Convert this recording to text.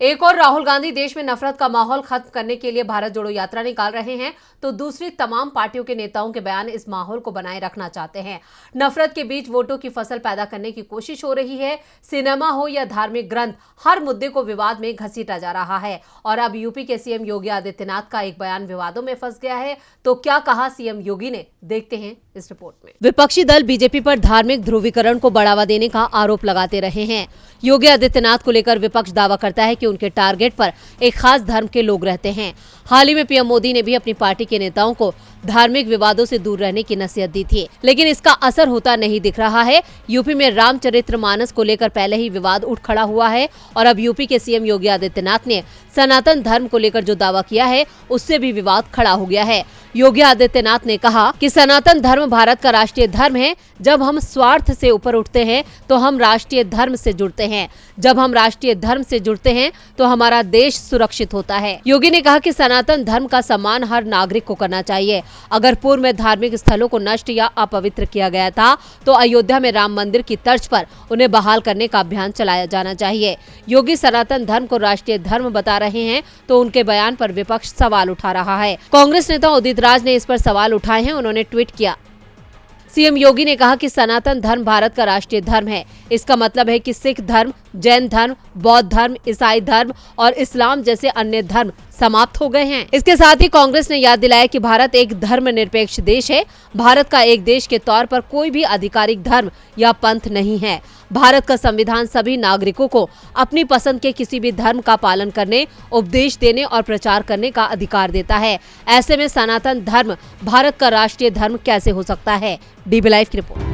एक और राहुल गांधी देश में नफरत का माहौल खत्म करने के लिए भारत जोड़ो यात्रा निकाल रहे हैं, तो दूसरी तमाम पार्टियों के नेताओं के बयान इस माहौल को बनाए रखना चाहते हैं। नफरत के बीच वोटों की फसल पैदा करने की कोशिश हो रही है। सिनेमा हो या धार्मिक ग्रंथ, हर मुद्दे को विवाद में घसीटा जा रहा है। और अब यूपी के सीएम योगी आदित्यनाथ का एक बयान विवादों में फंस गया है। तो क्या कहा सीएम योगी ने, देखते हैं इस रिपोर्ट में। विपक्षी दल बीजेपी पर धार्मिक ध्रुवीकरण को बढ़ावा देने का आरोप लगाते रहे हैं। योगी आदित्यनाथ को लेकर विपक्ष दावा करता है कि उनके टारगेट पर एक खास धर्म के लोग रहते हैं। हाल ही में पीएम मोदी ने भी अपनी पार्टी के नेताओं को धार्मिक विवादों से दूर रहने की नसीहत दी थी, लेकिन इसका असर होता नहीं दिख रहा है। यूपी में रामचरितमानस को लेकर पहले ही विवाद उठ खड़ा हुआ है और अब यूपी के सीएम योगी आदित्यनाथ ने सनातन धर्म को लेकर जो दावा किया है उससे भी विवाद खड़ा हो गया है। योगी आदित्यनाथ ने कहा कि सनातन धर्म भारत का राष्ट्रीय धर्म है। जब हम स्वार्थ से ऊपर उठते हैं तो हम राष्ट्रीय धर्म से जुड़ते हैं। जब हम राष्ट्रीय धर्म से जुड़ते हैं तो हमारा देश सुरक्षित होता है। योगी ने कहा कि सनातन धर्म का सम्मान हर नागरिक को करना चाहिए। अगर पूर्व में धार्मिक स्थलों को नष्ट या अपवित्र किया गया था तो अयोध्या में राम मंदिर की तर्ज पर उन्हें बहाल करने का अभियान चलाया जाना चाहिए। योगी सनातन धर्म को राष्ट्रीय धर्म बता रहे हैं तो उनके बयान पर विपक्ष सवाल उठा रहा है। कांग्रेस नेता उदित राज ने इस पर सवाल उठाए हैं। उन्होंने ट्वीट किया, सीएम योगी ने कहा कि सनातन धर्म भारत का राष्ट्रीय धर्म है। इसका मतलब है कि सिख धर्म, जैन धर्म, बौद्ध धर्म, ईसाई धर्म और इस्लाम जैसे अन्य धर्म समाप्त हो गए हैं। इसके साथ ही कांग्रेस ने याद दिलाया कि भारत एक धर्मनिरपेक्ष देश है। भारत का एक देश के तौर पर कोई भी आधिकारिक धर्म या पंथ नहीं है। भारत का संविधान सभी नागरिकों को अपनी पसंद के किसी भी धर्म का पालन करने, उपदेश देने और प्रचार करने का अधिकार देता है। ऐसे में सनातन धर्म भारत का राष्ट्रीय धर्म कैसे हो सकता है? डीबी लाइव की रिपोर्ट।